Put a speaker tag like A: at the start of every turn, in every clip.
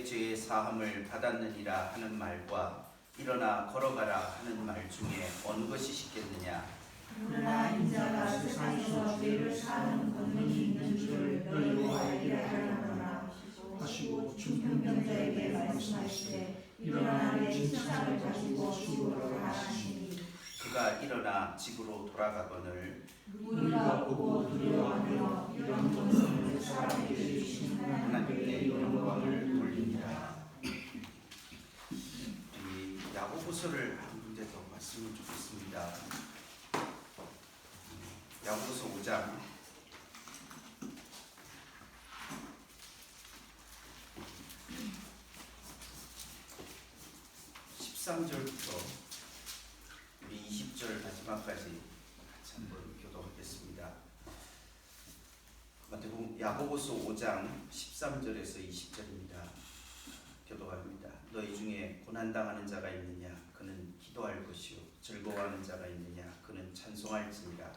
A: 너의 죄의 사함을 받았느니라 하는 말과 일어나 걸어가라 하는 말 중에 어느 것이 쉽겠느냐?
B: 그러나 인자가 세상에서 죄를 사하는 권능이 있는 줄 너희도 알기를 하려노라 하시고 중풍병자에게 말씀하시되 일어나 내 침상을 가지고 집으로 돌아가시니
A: 그가 일어나 집으로 돌아가거늘
B: 우리가 보고 두려워하며 이런 권능을 사람에게 주신 하나님께 영광을 돌립니다.
A: 이 야고보서를 한 문제 더 봤으면 좋겠습니다. 야고보서 5장 13절부터 우리 20절 마지막까지 같이 한번 교도하겠습니다. 야고보서 5장 13절에서 20절입니다. 교도합니다. 너희 중에 고난당하는 자가 있느냐? 그는 기도할 것이요. 즐거워하는 자가 있느냐? 그는 찬송할지니라.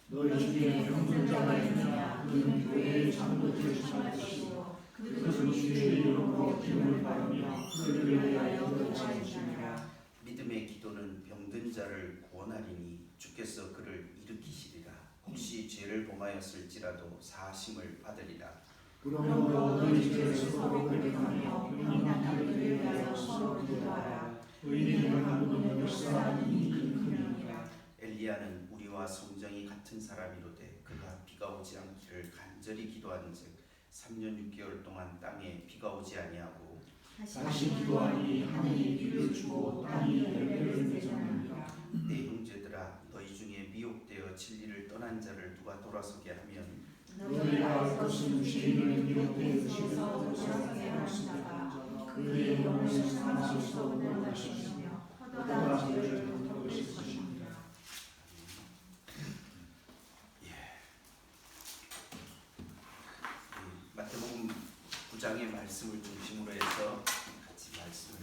B: 너희 중에 병든 자가 있느냐? 그는 교회의 장로들을 청할 것이요. 그들은 주의 이름으로 기름을 바르며 그를 위하여 기도하시리라.
A: 믿음의 기도는 병든 자를 구원하리니 주께서 그를 일으키시리라. 혹시 죄를 범하였을지라도 사하심을 받으리라.
B: 그러므로 너희 죄를 서로 고백하며 의인하기를 위하여 서로 기도하라. 의인의 하나님은 역사하는 일이 크니라.
A: 엘리야는 우리와 성정이 같은 사람이로되 그가 비가 오지 않기를 간절히 기도한즉 3년 6개월 동안 땅에 비가 오지 아니하고
B: 다시 기도하니 하늘이 비를 주고 땅이 열매를 맺었느니라.
A: 내 형제들아 너희 중에 미혹되어 진리를 떠난 자를 누가 돌아서게 하면
B: 너희가 알 것은 죄인을 미혹된 것에서 돌아서게 하는 자가 그의 영혼을 상하실 수 없는 것이며 허다한 죄를 덮을 것이니라.
A: 마태복음 9장의 말씀을 중심으로 해서 같이 말씀을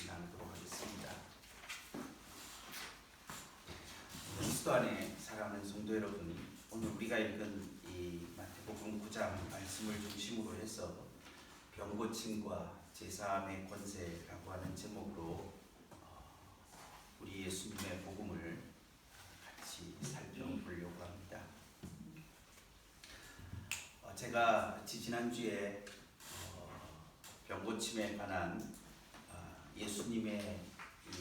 A: 나누도록 하겠습니다. 그리스도 안에 사랑하는 성도 여러분, 오늘 우리가 읽은 이 마태복음 9장 말씀을 중심으로 해서 병고침과 제사함의 권세라고 하는 제목으로 우리 예수님의 복음을 같이 살펴보려고 합니다. 제가 지난주에 병고침에 관한 예수님의 이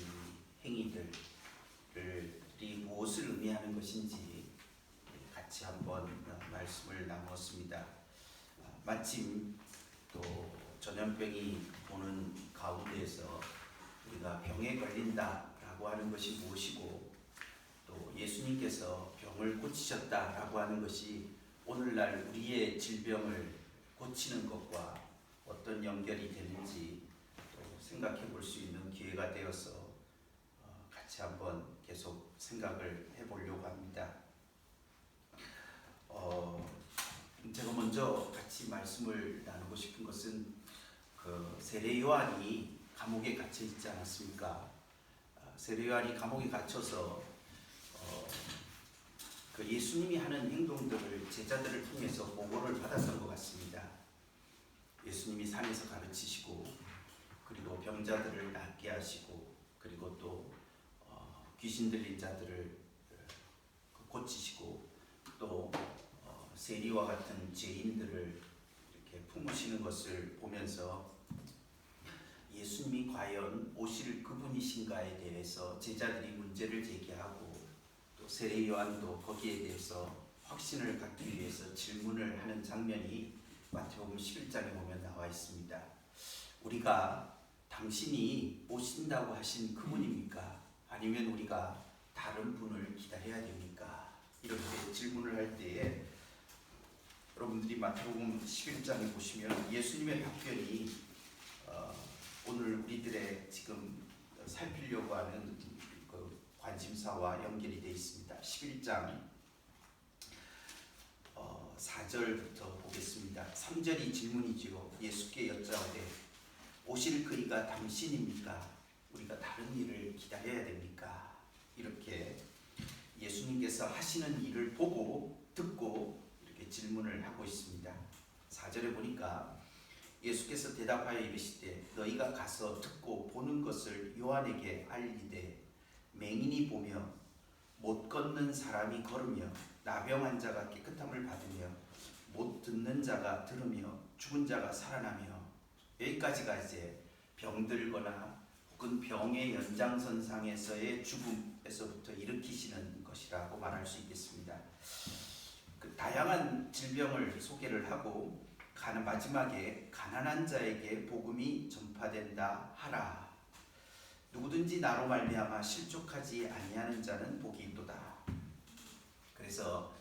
A: 행위들이 무엇을 의미하는 것인지 같이 한번 말씀을 나누었습니다. 마침 또 전염병이 오는 가운데에서 우리가 병에 걸린다라고 하는 것이 무엇이고 또 예수님께서 병을 고치셨다라고 하는 것이 오늘날 우리의 질병을 고치는 것과 어떤 연결이 되는지 또 생각해 볼 수 있는 기회가 되어서 같이 한번 계속 생각을 해보려고 합니다. 제가 먼저 같이 말씀을 나누고 싶은 것은 그 세례 요한이 감옥에 갇혀 있지 않았습니까? 세례 요한이 감옥에 갇혀서 그 예수님이 하는 행동들을 제자들을 통해서 보고를 받았던 것 같습니다. 예수님이 산에서 가르치시고 그리고 병자들을 낫게 하시고 그리고 또 귀신 들린 자들을 고치시고 또 세리와 같은 죄인들을 이렇게 품으시는 것을 보면서 예수님이 과연 오실 그분이신가에 대해서 제자들이 문제를 제기하고 또 세례 요한도 거기에 대해서 확신을 갖기 위해서 질문을 하는 장면이 마태복음 11장에 보면 나와 있습니다. 우리가 당신이 오신다고 하신 그분입니까? 아니면 우리가 다른 분을 기다려야 됩니까? 이렇게 질문을 할 때에 여러분들이 마태복음 11장에 보시면 예수님의 답변이 오늘 우리들의 지금 살피려고 하는 그 관심사와 연결이 되어 있습니다. 11장 4절부터 보겠습니다. 3절이 질문이지요. 예수께 여짜오되 오실 그이가 당신입니까? 우리가 다른 일을 기다려야 됩니까? 이렇게 예수님께서 하시는 일을 보고 듣고 이렇게 질문을 하고 있습니다. 4절에 보니까 예수께서 대답하여 이르시되 너희가 가서 듣고 보는 것을 요한에게 알리되 맹인이 보며 못 걷는 사람이 걸으며 나병한 자가 깨끗함을 받으며 못 듣는 자가 들으며 죽은 자가 살아나며. 여기까지가 이제 병들거나 혹은 병의 연장선상에서의 죽음에서부터 일으키시는 것이라고 말할 수 있겠습니다. 그 다양한 질병을 소개를 하고 마지막에 가난한 자에게 복음이 전파된다 하라. 누구든지 나로 말미암아 실족하지 아니하는 자는 복이 있도다. 그래서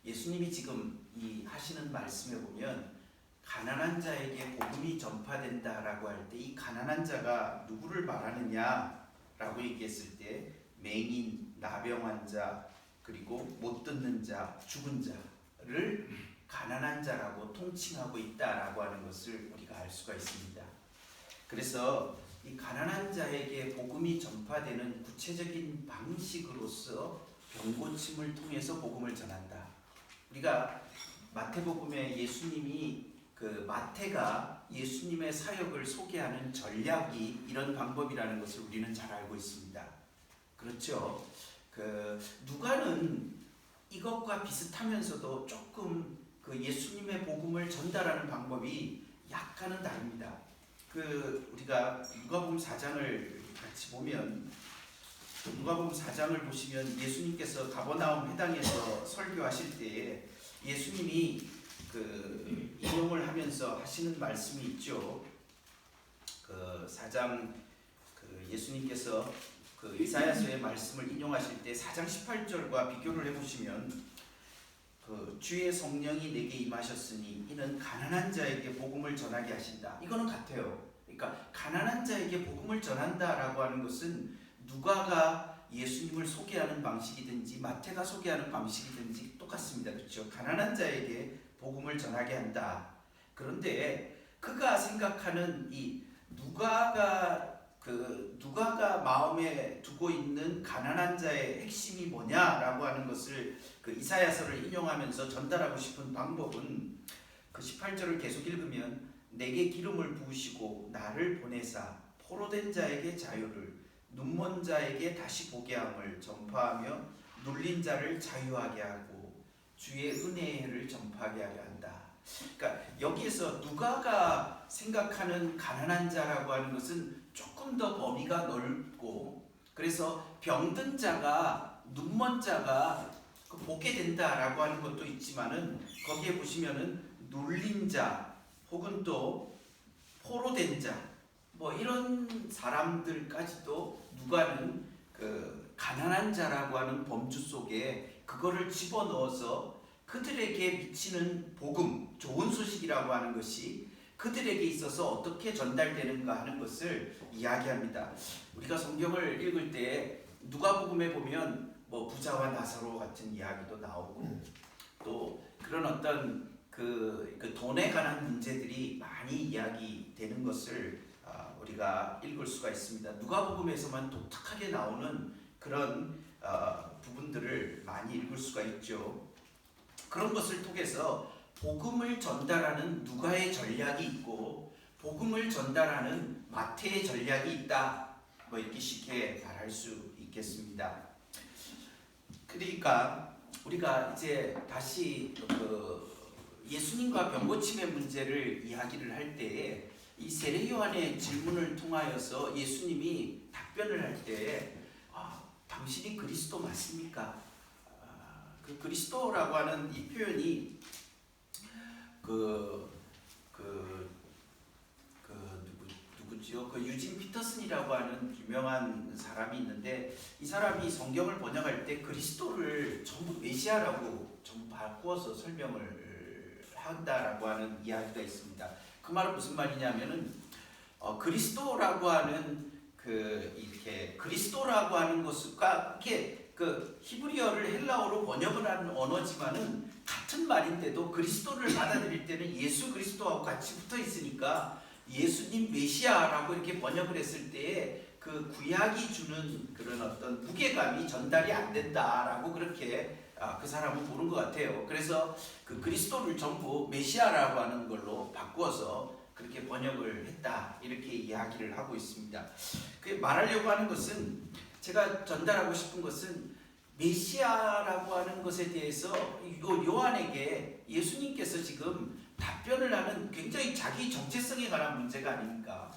A: 예수님이 지금 이 하시는 말씀에 보면 가난한 자에게 복음이 전파된다라고 할 때 이 가난한 자가 누구를 말하느냐라고 얘기했을 때 맹인, 나병환 자, 그리고 못 듣는 자, 죽은 자를 가난한 자라고 통칭하고 있다라고 하는 것을 우리가 알 수가 있습니다. 그래서 이 가난한 자에게 복음이 전파되는 구체적인 방식으로서 병고침을 통해서 복음을 전한다. 우리가 마태복음에 예수님이 마태가 예수님의 사역을 소개하는 전략이 이런 방법이라는 것을 우리는 잘 알고 있습니다. 그렇죠? 누가는 이것과 비슷하면서도 조금 예수님의 복음을 전달하는 방법이 약간은 다릅니다. 우리가 누가복음 4장을 같이 보면 누가복음 4장을 보시면 예수님께서 가버나움 회당에서 설교하실 때에 예수님이 인용을 하면서 하시는 말씀이 있죠. 4장 예수님께서 이사야서의 말씀을 인용하실 때 4장 18절과 비교를 해보시면 주의 성령이 내게 임하셨으니 이는 가난한 자에게 복음을 전하게 하신다. 이거는 같아요. 그러니까 가난한 자에게 복음을 전한다라고 하는 것은 누가가 예수님을 소개하는 방식이든지 마태가 소개하는 방식이든지 똑같습니다. 그렇죠? 가난한 자에게 복음을 전하게 한다. 그런데 그가 생각하는 이 누가가 마음에 두고 있는 가난한 자의 핵심이 뭐냐라고 하는 것을 이사야서를 인용하면서 전달하고 싶은 방법은 18절을 계속 읽으면 내게 기름을 부으시고 나를 보내사 포로된 자에게 자유를 눈먼 자에게 다시 보게 함을 전파하며 눌린 자를 자유하게 하고 주의 은혜의 해를 전파하게 하려 한다. 그러니까 여기에서 누가가 생각하는 가난한 자라고 하는 것은 조금 더 범위가 넓고, 그래서 병든 자가 눈먼 자가 보게 된다라고 하는 것도 있지만은 거기에 보시면은 눌린 자 혹은 또 포로된 자 이런 사람들까지도 누가는 가난한 자라고 하는 범주 속에 그거를 집어넣어서 그들에게 미치는 복음, 좋은 소식이라고 하는 것이 그들에게 있어서 어떻게 전달되는가 하는 것을 이야기합니다. 우리가 성경을 읽을 때 누가복음에 보면 부자와 나사로 같은 이야기도 나오고 또 그런 어떤 돈에 관한 문제들이 많이 이야기되는 것을 우리가 읽을 수가 있습니다. 누가복음에서만 독특하게 나오는 그런 부분들을 많이 읽을 수가 있죠. 그런 것을 통해서 복음을 전달하는 누가의 전략이 있고 복음을 전달하는 마태의 전략이 있다. 이렇게 쉽게 말할 수 있겠습니다. 그러니까 우리가 이제 다시 예수님과 병고침의 문제를 이야기를 할 때에 이 세례 요한의 질문을 통하여서 예수님이 답변을 할 때에 당신이 그리스도 맞습니까? 그리스도라고 하는 이 표현이 누구죠? 유진 피터슨이라고 하는 유명한 사람이 있는데 이 사람이 성경을 번역할 때 그리스도를 전부 메시아라고 전부 바꾸어서 설명을 한다라고 하는 이야기가 있습니다. 그 말은 무슨 말이냐면은 그리스도라고 하는 이렇게 그리스도라고 하는 것과 이게 히브리어를 헬라어로 번역을 하는 언어지만은 같은 말인데도 그리스도를 받아들일 때는 예수 그리스도하고 같이 붙어 있으니까 예수님 메시아라고 이렇게 번역을 했을 때에 구약이 주는 그런 어떤 무게감이 전달이 안 된다라고 그렇게 그 사람은 보는 것 같아요. 그래서 그리스도를 전부 메시아라고 하는 걸로 바꾸어서 그렇게 번역을 했다 이렇게 이야기를 하고 있습니다. 그 말하려고 하는 것은 제가 전달하고 싶은 것은 메시아라고 하는 것에 대해서 요한에게 예수님께서 지금 답변을 하는 굉장히 자기 정체성에 관한 문제가 아닙니까?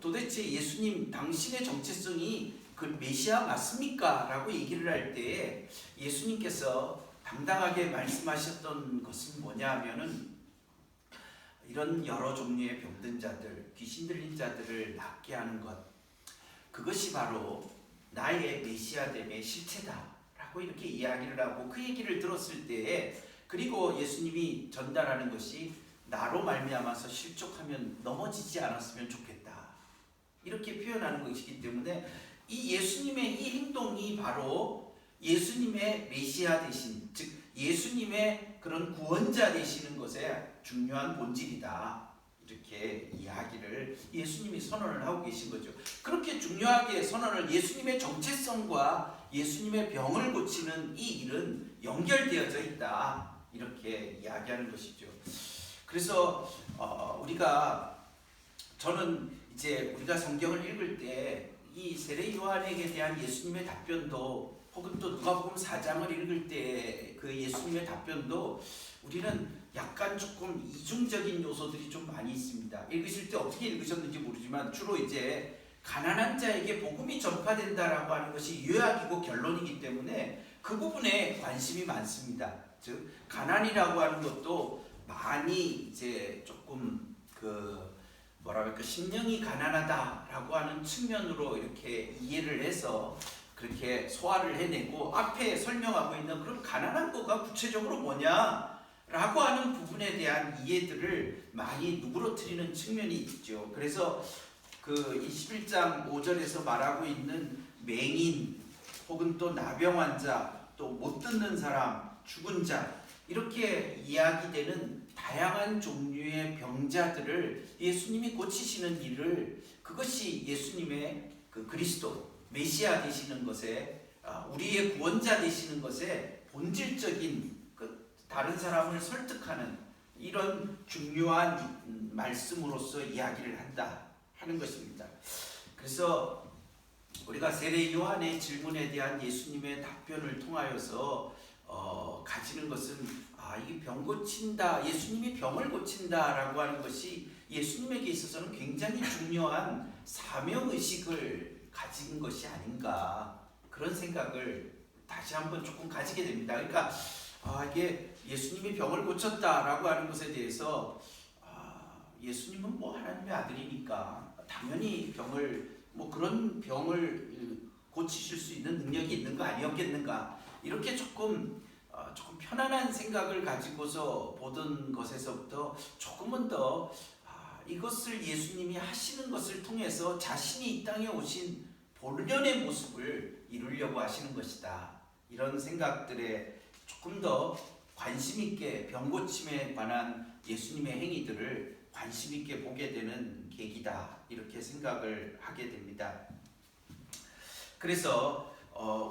A: 도대체 예수님 당신의 정체성이 그 메시아 맞습니까? 라고 얘기를 할 때에 예수님께서 당당하게 말씀하셨던 것은 뭐냐 하면은 이런 여러 종류의 병든 자들, 귀신 들린 자들을 낫게 하는 것, 그것이 바로 나의 메시아됨의 실체다 라고 이렇게 이야기를 하고, 그 얘기를 들었을 때에 그리고 예수님이 전달하는 것이 나로 말미암아서 실족하면 넘어지지 않았으면 좋겠다 이렇게 표현하는 것이기 때문에 이 예수님의 이 행동이 바로 예수님의 메시아 되신, 즉 예수님의 그런 구원자 되시는 것에 중요한 본질이다 이렇게 이야기를 예수님이 선언을 하고 계신 거죠. 그렇게 중요하게 선언을, 예수님의 정체성과 예수님의 병을 고치는 이 일은 연결되어져 있다 이렇게 이야기하는 것이죠. 그래서 저는 이제 우리가 성경을 읽을 때 이 세례 요한에게 대한 예수님의 답변도, 혹은 또 누가복음 4장을 읽을 때 그 예수님의 답변도 우리는 약간 조금 이중적인 요소들이 좀 많이 있습니다. 읽으실 때 어떻게 읽으셨는지 모르지만 주로 이제 가난한 자에게 복음이 전파된다라고 하는 것이 요약이고 결론이기 때문에 그 부분에 관심이 많습니다. 즉 가난이라고 하는 것도 많이 이제 조금 심령이 가난하다라고 하는 측면으로 이렇게 이해를 해서 그렇게 소화를 해내고, 앞에 설명하고 있는 그런 가난한 거가 구체적으로 뭐냐라고 하는 부분에 대한 이해들을 많이 누그러뜨리는 측면이 있죠. 그래서 그 21장 5절에서 말하고 있는 맹인, 혹은 또 나병 환자, 또 못 듣는 사람, 죽은 자, 이렇게 이야기되는 다양한 종류의 병자들을 예수님이 고치시는 일을, 그것이 예수님의 그 그리스도 메시아 되시는 것에, 우리의 구원자 되시는 것에 본질적인 다른 사람을 설득하는 이런 중요한 말씀으로서 이야기를 한다 하는 것입니다. 그래서 우리가 세례 요한의 질문에 대한 예수님의 답변을 통하여서 가지는 것은, 이게 병 고친다, 예수님이 병을 고친다라고 하는 것이 예수님에게 있어서는 굉장히 중요한 사명의식을 가진 것이 아닌가, 그런 생각을 다시 한번 조금 가지게 됩니다. 그러니까 이게 예수님이 병을 고쳤다라고 하는 것에 대해서 예수님은 뭐 하나님의 아들이니까 당연히 그런 병을 고치실 수 있는 능력이 있는 거 아니었겠는가, 이렇게 조금 편안한 생각을 가지고서 보던 것에서부터 조금은 더 이것을 예수님이 하시는 것을 통해서 자신이 이 땅에 오신 본연의 모습을 이루려고 하시는 것이다, 이런 생각들에 조금 더 관심 있게 병고침에 관한 예수님의 행위들을 관심 있게 보게 되는 계기다, 이렇게 생각을 하게 됩니다. 그래서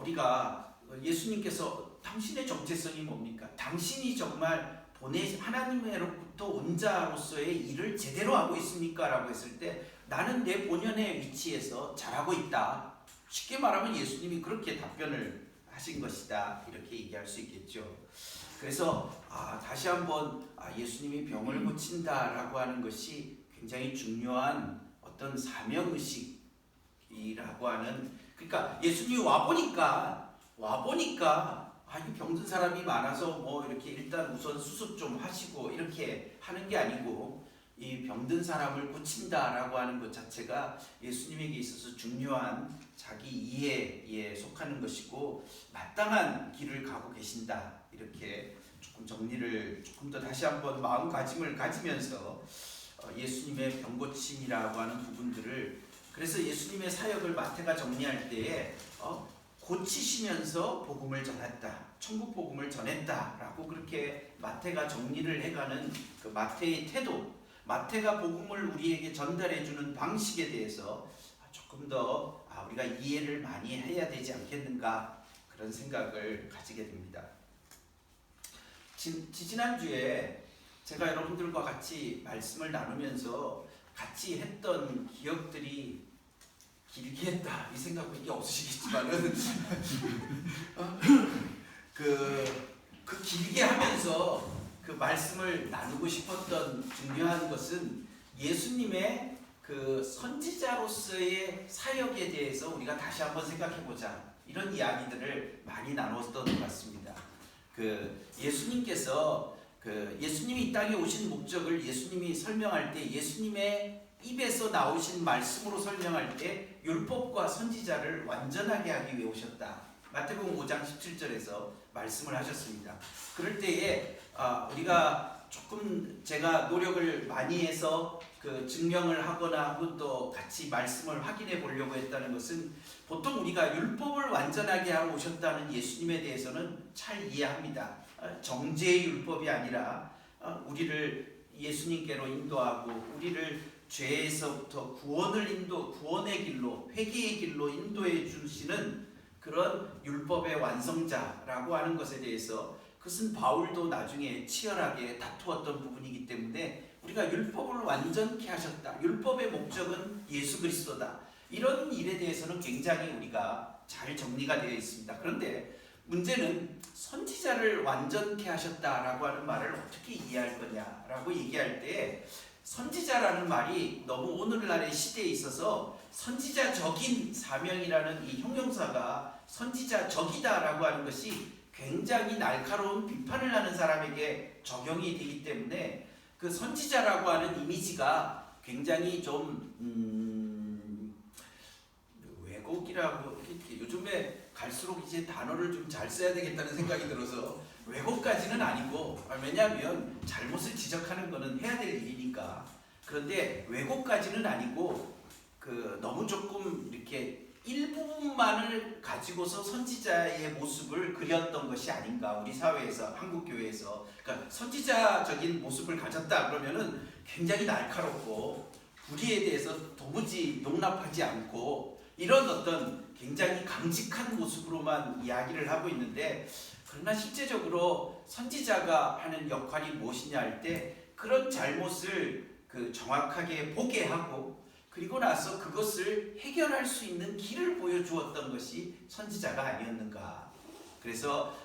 A: 우리가 예수님께서 당신의 정체성이 뭡니까? 당신이 정말 하나님으로부터 온 자로서의 일을 제대로 하고 있습니까? 라고 했을 때 나는 내 본연의 위치에서 잘하고 있다. 쉽게 말하면 예수님이 그렇게 답변을 하신 것이다, 이렇게 얘기할 수 있겠죠. 그래서 다시 한번 예수님이 병을 고친다라고 하는 것이 굉장히 중요한 어떤 사명의식이라고 하는, 그러니까 예수님이 와보니까 이 병든 사람이 많아서 뭐 이렇게 일단 우선 수습 좀 하시고 이렇게 하는 게 아니고, 이 병든 사람을 고친다라고 하는 것 자체가 예수님에게 있어서 중요한 자기 이해에 속하는 것이고 마땅한 길을 가고 계신다, 이렇게 조금 정리를 조금 더 다시 한번 마음가짐을 가지면서 예수님의 병고침이라고 하는 부분들을, 그래서 예수님의 사역을 마태가 정리할 때에 고치시면서 복음을 전했다, 천국 복음을 전했다라고 그렇게 마태가 정리를 해가는 그 마태의 태도, 마태가 복음을 우리에게 전달해주는 방식에 대해서 조금 더 우리가 이해를 많이 해야 되지 않겠는가, 그런 생각을 가지게 됩니다. 지난주에 제가 여러분들과 같이 말씀을 나누면서 같이 했던 기억들이 길게 했다 이 생각밖에 없으시겠지만은 그 길게 하면서 그 말씀을 나누고 싶었던 중요한 것은 예수님의 그 선지자로서의 사역에 대해서 우리가 다시 한번 생각해보자 이런 이야기들을 많이 나눴던 것 같습니다. 그 예수님께서 예수님이 이 땅에 오신 목적을 예수님이 설명할 때 예수님의 입에서 나오신 말씀으로 설명할 때 율법과 선지자를 완전하게 하기 위해 오셨다. 마태복음 5장 17절에서 말씀을 하셨습니다. 그럴 때에 우리가 조금 제가 노력을 많이 해서 그 증명을 하거나 혹은 또 같이 말씀을 확인해 보려고 했다는 것은 보통 우리가 율법을 완전하게 하러 오셨다는 예수님에 대해서는 잘 이해합니다. 정죄의 율법이 아니라 우리를 예수님께로 인도하고 우리를 죄에서부터 구원의 길로 회개의 길로 인도해 주시는 그런 율법의 완성자라고 하는 것에 대해서 그것은 바울도 나중에 치열하게 다투었던 부분이기 때문에 우리가 율법을 완전케 하셨다. 율법의 목적은 예수 그리스도다. 이런 일에 대해서는 굉장히 우리가 잘 정리가 되어 있습니다. 그런데 문제는 선지자를 완전케 하셨다라고 하는 말을 어떻게 이해할 거냐라고 얘기할 때 선지자라는 말이 너무 오늘날의 시대에 있어서 선지자적인 사명이라는 이 형용사가 선지자적이다라고 하는 것이 굉장히 날카로운 비판을 하는 사람에게 적용이 되기 때문에 그 선지자라고 하는 이미지가 굉장히 좀 왜곡이라고 이렇게 요즘에 갈수록 이제 단어를 좀 잘 써야 되겠다는 생각이 들어서 왜곡까지는 아니고 왜냐하면 잘못을 지적하는 거는 해야 될 일이니까 그런데 왜곡까지는 아니고 너무 조금 이렇게 일부분만을 가지고서 선지자의 모습을 그렸던 것이 아닌가 우리 사회에서 한국 교회에서 그러니까 선지자적인 모습을 가졌다 그러면은 굉장히 날카롭고 불의에 대해서 도무지 용납하지 않고 이런 어떤 굉장히 강직한 모습으로만 이야기를 하고 있는데 그러나 실제적으로 선지자가 하는 역할이 무엇이냐 할 때 그런 잘못을 정확하게 보게 하고 그리고 나서 그것을 해결할 수 있는 길을 보여주었던 것이 선지자가 아니었는가. 그래서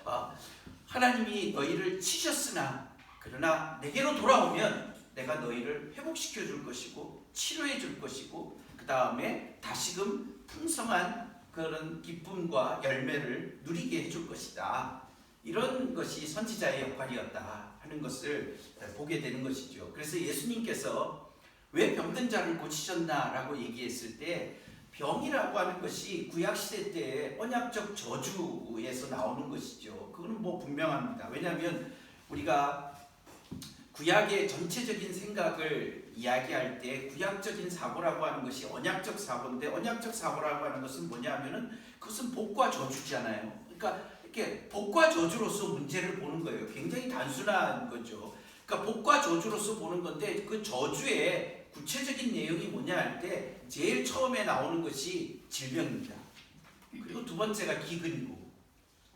A: 하나님이 너희를 치셨으나 그러나 내게로 돌아오면 내가 너희를 회복시켜 줄 것이고 치료해 줄 것이고 그 다음에 다시금 풍성한 그런 기쁨과 열매를 누리게 해줄 것이다. 이런 것이 선지자의 역할이었다 하는 것을 보게 되는 것이죠. 그래서 예수님께서 왜 병든 자를 고치셨나라고 얘기했을 때 병이라고 하는 것이 구약시대 때 언약적 저주에서 나오는 것이죠. 그건 뭐 분명합니다. 왜냐하면 우리가 구약의 전체적인 생각을 이야기할 때 구약적인 사고라고 하는 것이 언약적 사고인데 언약적 사고라고 하는 것은 뭐냐 하면은 그것은 복과 저주잖아요. 그러니까 이렇게 복과 저주로서 문제를 보는 거예요. 굉장히 단순한 거죠. 그러니까 복과 저주로서 보는 건데 그 저주의 구체적인 내용이 뭐냐 할 때 제일 처음에 나오는 것이 질병입니다. 그리고 두 번째가 기근이고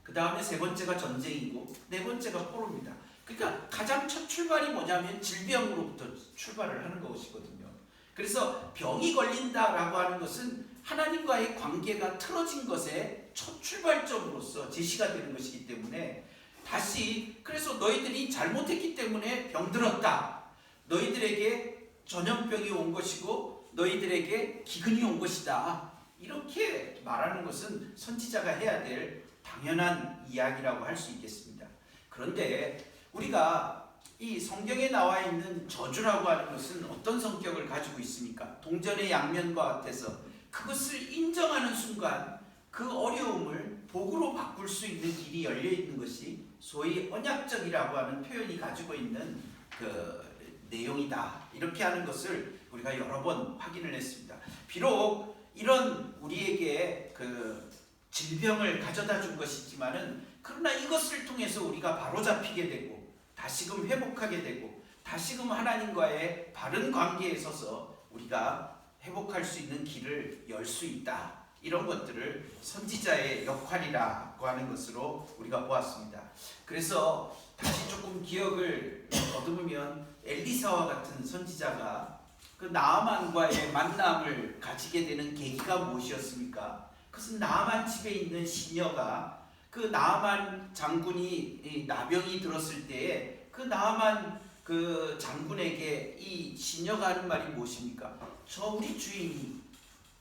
A: 그 다음에 세 번째가 전쟁이고 네 번째가 포로입니다. 그러니까 가장 첫 출발이 뭐냐면 질병으로부터 출발을 하는 것이거든요. 그래서 병이 걸린다라고 하는 것은 하나님과의 관계가 틀어진 것의 첫 출발점으로서 제시가 되는 것이기 때문에 다시 그래서 너희들이 잘못했기 때문에 병들었다. 너희들에게 전염병이 온 것이고 너희들에게 기근이 온 것이다. 이렇게 말하는 것은 선지자가 해야 될 당연한 이야기라고 할 수 있겠습니다. 그런데 우리가 이 성경에 나와 있는 저주라고 하는 것은 어떤 성격을 가지고 있습니까? 동전의 양면과 같아서 그것을 인정하는 순간 그 어려움을 복으로 바꿀 수 있는 길이 열려 있는 것이 소위 언약적이라고 하는 표현이 가지고 있는 그 내용이다. 이렇게 하는 것을 우리가 여러 번 확인을 했습니다. 비록 이런 우리에게 그 질병을 가져다 준 것이지만은 그러나 이것을 통해서 우리가 바로잡히게 되고 다시금 회복하게 되고 다시금 하나님과의 바른 관계에 서서 우리가 회복할 수 있는 길을 열 수 있다. 이런 것들을 선지자의 역할이라고 하는 것으로 우리가 보았습니다. 그래서 다시 조금 기억을 더듬으면 엘리사와 같은 선지자가 그 나아만과의 만남을 가지게 되는 계기가 무엇이었습니까? 그것은 나아만 집에 있는 시녀가 그 나아만 장군이 이 나병이 들었을 때에 그 나아만 그 장군에게 이 시녀가 하는 말이 무엇입니까? 저 우리 주인이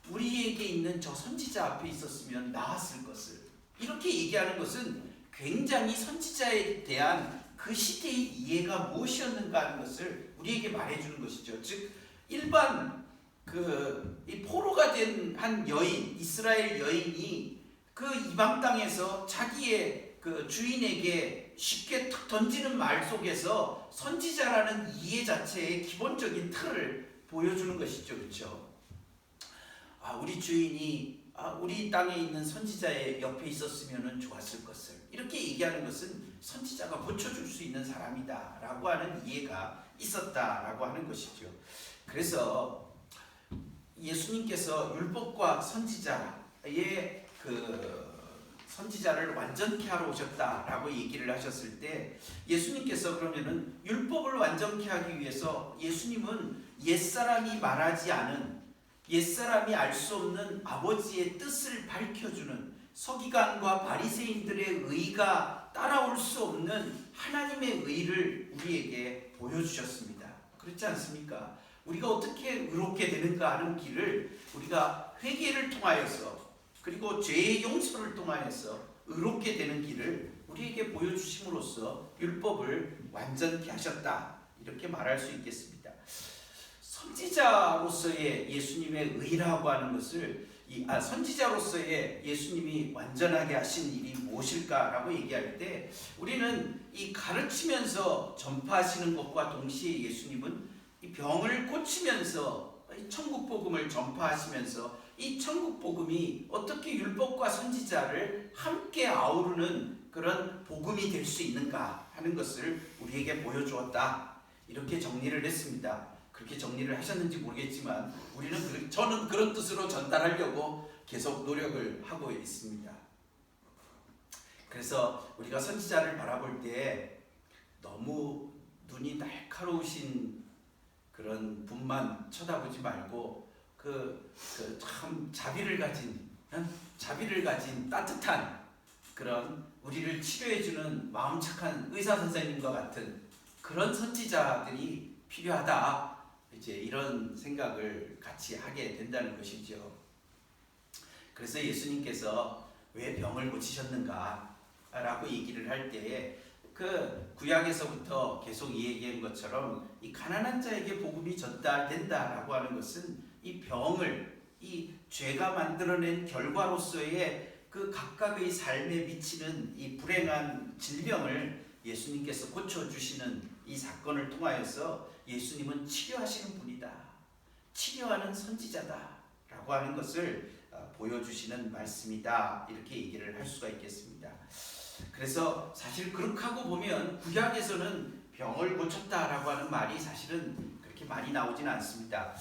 A: 우리에게 있는 저 선지자 앞에 있었으면 나았을 것을, 이렇게 얘기하는 것은 굉장히 선지자에 대한 그 시대의 이해가 무엇이었는가 하는 것을 우리에게 말해주는 것이죠. 즉 일반 이 포로가 된 한 여인, 이스라엘 여인이 그 이방 땅에서 자기의 그 주인에게 쉽게 탁 던지는 말 속에서 선지자라는 이해 자체의 기본적인 틀을 보여주는 것이죠. 그렇죠? 우리 주인이 우리 땅에 있는 선지자의 옆에 있었으면 좋았을 것을, 이렇게 얘기하는 것은 선지자가 고쳐줄 수 있는 사람이다 라고 하는 이해가 있었다라고 하는 것이죠. 그래서 예수님께서 율법과 선지자의 선지자를 완전케 하러 오셨다라고 얘기를 하셨을 때, 예수님께서 그러면은 율법을 완전케 하기 위해서 예수님은 옛사람이 말하지 않은, 옛사람이 알 수 없는 아버지의 뜻을 밝혀주는, 서기관과 바리새인들의 의가 따라올 수 없는 하나님의 의를 우리에게 보여주셨습니다. 그렇지 않습니까? 우리가 어떻게 의롭게 되는가 하는 길을 우리가 회개를 통하여서, 그리고 죄의 용서를 통하여서 의롭게 되는 길을 우리에게 보여주심으로써 율법을 완전케 하셨다, 이렇게 말할 수 있겠습니다. 선지자로서의 예수님의 의라고 하는 것을, 선지자로서의 예수님이 완전하게 하신 일이 무엇일까라고 얘기할 때, 우리는 이 가르치면서 전파하시는 것과 동시에 예수님은 이 병을 고치면서 천국 복음을 전파하시면서 이 천국 복음이 어떻게 율법과 선지자를 함께 아우르는 그런 복음이 될 수 있는가 하는 것을 우리에게 보여주었다, 이렇게 정리를 했습니다. 그렇게 정리를 하셨는지 모르겠지만 저는 그런 뜻으로 전달하려고 계속 노력을 하고 있습니다. 그래서 우리가 선지자를 바라볼 때 너무 눈이 날카로우신 그런 분만 쳐다보지 말고 참 자비를 가진 따뜻한 그런 우리를 치료해주는 마음 착한 의사 선생님과 같은 그런 선지자들이 필요하다, 이제 이런 생각을 같이 하게 된다는 것이죠. 그래서 예수님께서 왜 병을 고치셨는가 라고 얘기를 할 때에 구약에서부터 계속 얘기한 것처럼 이 가난한 자에게 복음이 전달된다라고 하는 것은 이 병을, 이 죄가 만들어낸 결과로서의 그 각각의 삶에 미치는 이 불행한 질병을 예수님께서 고쳐주시는 이 사건을 통하여서 예수님은 치료하시는 분이다, 치료하는 선지자다 라고 하는 것을 보여주시는 말씀이다, 이렇게 얘기를 할 수가 있겠습니다. 그래서 사실 그렇게 하고 보면 구약에서는 병을 고쳤다라고 하는 말이 사실은 그렇게 많이 나오지는 않습니다.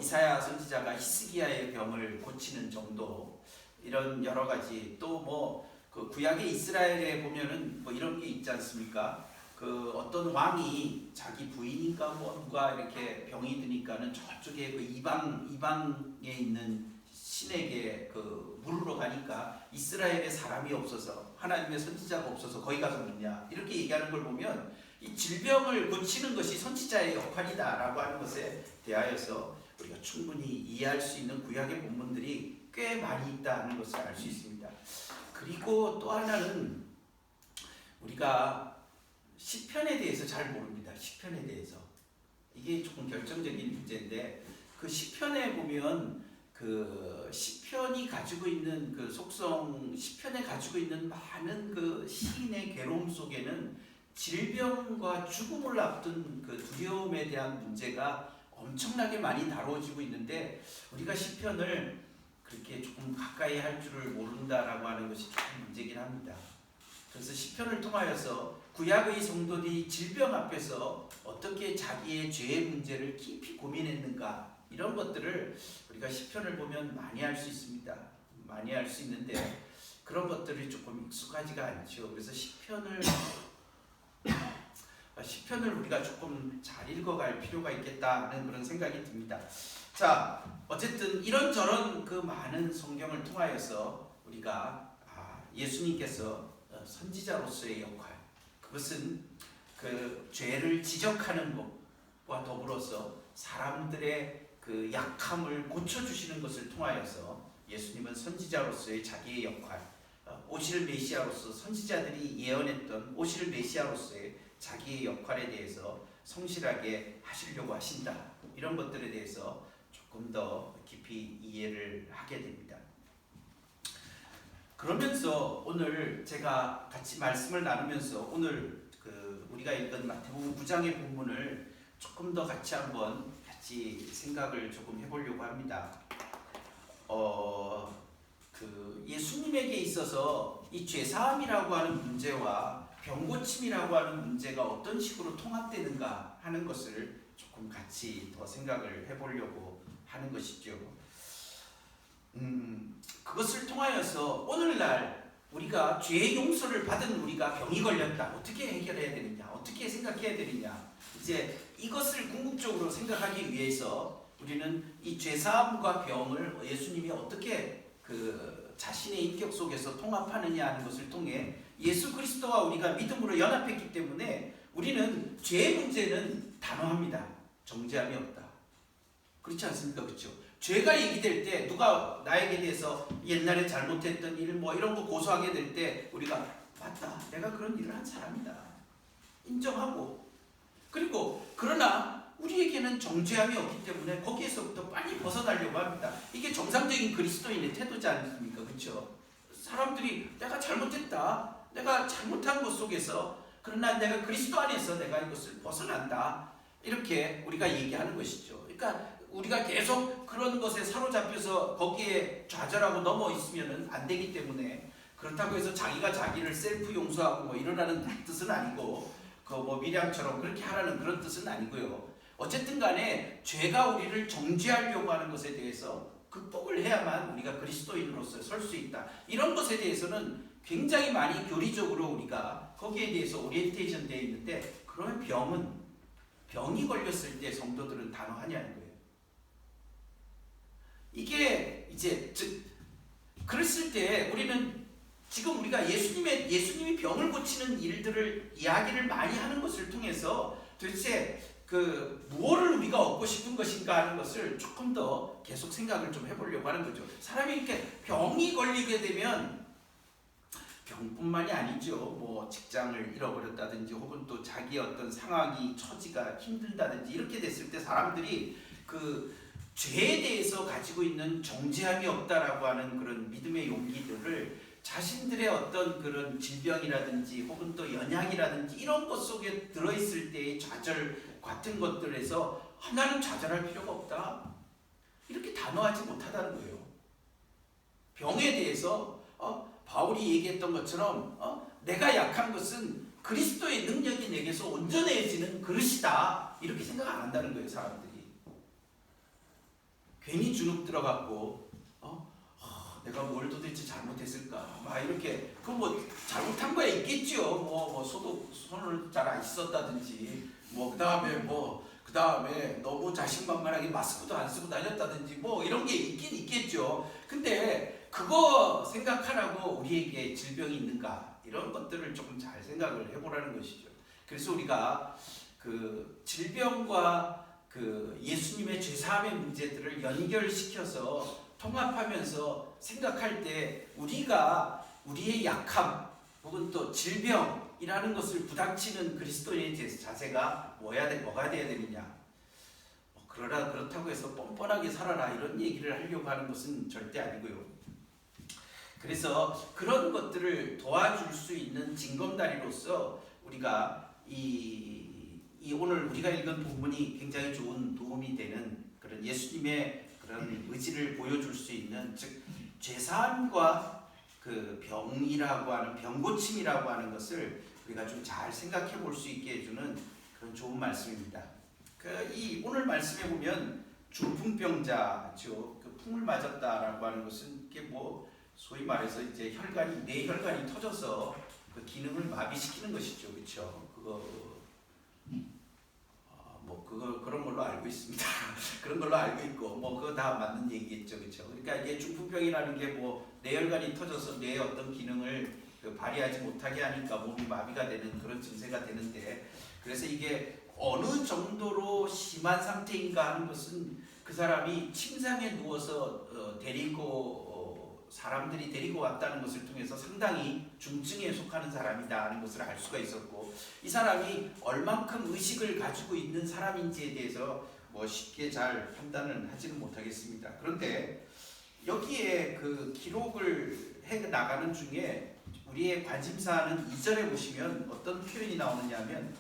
A: 이사야 선지자가 히스기야의 병을 고치는 정도, 이런 여러 가지, 또 구약의 이스라엘에 보면은 이런 게 있지 않습니까? 어떤 왕이 자기 부인인가 누가 이렇게 병이 드니까는 저쪽에 이방에 있는 신에게 물으러 가니까 이스라엘에 사람이 없어서, 하나님의 선지자가 없어서 거기 가서 묻냐, 이렇게 얘기하는 걸 보면 이 질병을 고치는 것이 선지자의 역할이다라고 하는 것에 대하여서 우리가 충분히 이해할 수 있는 구약의 본문들이 꽤 많이 있다는 것을 알 수 있습니다. 그리고 또 하나는 우리가 시편에 대해서 잘 모릅니다. 시편에 대해서 이게 조금 결정적인 문제인데, 시편에 보면 시편이 가지고 있는 속성, 시편에 가지고 있는 많은 시인의 괴로움 속에는 질병과 죽음을 앞둔 두려움에 대한 문제가 엄청나게 많이 다뤄지고 있는데, 우리가 시편을 그렇게 조금 가까이 할 줄을 모른다라고 하는 것이 조금 문제긴 합니다. 그래서 시편을 통하여서 구약의 성도들이 질병 앞에서 어떻게 자기의 죄의 문제를 깊이 고민했는가, 이런 것들을 우리가 시편을 보면 많이 알 수 있습니다. 많이 알 수 있는데, 그런 것들이 조금 익숙하지가 않죠. 그래서 시편을 우리가 조금 잘 읽어갈 필요가 있겠다는 그런 생각이 듭니다. 자, 어쨌든 이런저런 그 많은 성경을 통하여서 우리가 예수님께서 선지자로서의 역할, 그것은 그 죄를 지적하는 것과 더불어서 사람들의 그 약함을 고쳐주시는 것을 통하여서 예수님은 선지자로서의 자기의 역할, 오실 메시아로서 선지자들이 예언했던 오실 메시아로서의 자기의 역할에 대해서 성실하게 하시려고 하신다. 이런 것들에 대해서 조금 더 깊이 이해를 하게 됩니다. 그러면서 오늘 제가 같이 말씀을 나누면서 오늘 우리가 읽은 마태복음 9장의 본문을 조금 더 한번 생각을 조금 해보려고 합니다. 예수님에게 있어서 이 죄사함이라고 하는 문제와 병고침이라고 하는 문제가 어떤 식으로 통합되는가 하는 것을 조금 같이 더 생각을 해보려고 하는 것이죠. 그것을 통하여서 오늘날 우리가 죄의 용서를 받은 우리가 병이 걸렸다. 어떻게 해결해야 되느냐? 어떻게 생각해야 되느냐? 이제 이것을 궁극적으로 생각하기 위해서 우리는 이 죄사함과 병을 예수님이 어떻게 자신의 인격 속에서 통합하느냐 하는 것을 통해 예수 그리스도와 우리가 믿음으로 연합했기 때문에 우리는 죄의 문제는 단호합니다. 정죄함이 없다. 그렇지 않습니까? 그렇죠? 죄가 얘기될 때 누가 나에게 대해서 옛날에 잘못했던 일 이런 거 고소하게 될 때 우리가 맞다. 내가 그런 일을 한 사람이다. 인정하고 그리고 그러나 우리에게는 정죄함이 없기 때문에 거기에서부터 빨리 벗어나려고 합니다. 이게 정상적인 그리스도인의 태도지 않습니까? 그렇죠? 사람들이 내가 잘못했다. 내가 잘못한 것 속에서 그러나 내가 그리스도 안에서 내가 이것을 벗어난다. 이렇게 우리가 얘기하는 것이죠. 그러니까 우리가 계속 그런 것에 사로잡혀서 거기에 좌절하고 넘어 있으면 안 되기 때문에 그렇다고 해서 자기가 자기를 셀프 용서하고 이러라는 뜻은 아니고 미량처럼 그렇게 하라는 그런 뜻은 아니고요. 어쨌든 간에 죄가 우리를 정죄하려고 하는 것에 대해서 극복을 해야만 우리가 그리스도인으로서 설 수 있다. 이런 것에 대해서는 굉장히 많이 교리적으로 우리가 거기에 대해서 오리엔테이션 되어 있는데 그러면 병이 걸렸을 때 성도들은 단호하냐는 거예요. 이게 이제 그랬을 때 우리는 지금 우리가 예수님이 병을 고치는 일들을 이야기를 많이 하는 것을 통해서 도대체 무엇을 우리가 얻고 싶은 것인가 하는 것을 조금 더 계속 생각을 좀 해보려고 하는 거죠. 사람이 이렇게 병이 걸리게 되면 병뿐만이 아니죠. 직장을 잃어버렸다든지 혹은 또 자기 어떤 상황이 처지가 힘들다든지 이렇게 됐을 때 사람들이 죄에 대해서 가지고 있는 정죄함이 없다라고 하는 그런 믿음의 용기들을 자신들의 어떤 그런 질병이라든지 혹은 또 연약이라든지 이런 것 속에 들어있을 때의 좌절 같은 것들에서 나는 좌절할 필요가 없다. 이렇게 단호하지 못하다는 거예요. 병에 대해서 바울이 얘기했던 것처럼 내가 약한 것은 그리스도의 능력이 내게서 온전해지는 그릇이다. 이렇게 생각 안 한다는 거예요. 사람들이. 괜히 주눅 들어갖고 내가 뭘 도대체 잘못했을까? 이렇게 잘못한 거야 있겠죠. 손을 잘 안 씻었다든지 그다음에 너무 자신만만하게 마스크도 안 쓰고 다녔다든지 이런 게 있긴 있겠죠. 근데 그거 생각하라고 우리에게 질병이 있는가? 이런 것들을 조금 잘 생각을 해보라는 것이죠. 그래서 우리가 질병과 예수님의 죄사함의 문제들을 연결시켜서 통합하면서 생각할 때 우리가 우리의 약함 혹은 또 질병이라는 것을 부닥치는 그리스도인의 자세가 뭐가 돼야 되느냐? 그렇다고 해서 뻔뻔하게 살아라 이런 얘기를 하려고 하는 것은 절대 아니고요. 그래서 그런 것들을 도와줄 수 있는 징검다리로서 우리가 오늘 우리가 읽은 본문이 굉장히 좋은 도움이 되는 그런 예수님의 그런 의지를 보여줄 수 있는 즉 죄사함과 병이라고 하는 병고침이라고 하는 것을 우리가 좀 잘 생각해 볼 수 있게 해주는 그런 좋은 말씀입니다. 오늘 말씀에 보면 중풍병자죠. 풍을 맞았다라고 하는 것은 이게 소위 말해서 이제 뇌혈관이 터져서 그 기능을 마비시키는 것이죠, 그렇죠? 그런 걸로 알고 있습니다. 그런 걸로 알고 있고 뭐 그거 다 맞는 얘기겠죠, 그렇죠? 그러니까 이게 중풍병이라는 게 뭐 뇌혈관이 터져서 뇌의 어떤 기능을 발휘하지 못하게 하니까 몸이 마비가 되는 그런 증세가 되는데, 그래서 이게 어느 정도로 심한 상태인가 하는 것은 그 사람이 침상에 누워서 사람들이 데리고 왔다는 것을 통해서 상당히 중증에 속하는 사람이다 하는 것을 알 수가 있었고, 이 사람이 얼만큼 의식을 가지고 있는 사람인지에 대해서 뭐 쉽게 잘 판단을 하지는 못하겠습니다. 그런데 여기에 그 기록을 해 나가는 중에 우리의 관심사는 2절에 보시면 어떤 표현이 나오느냐 하면,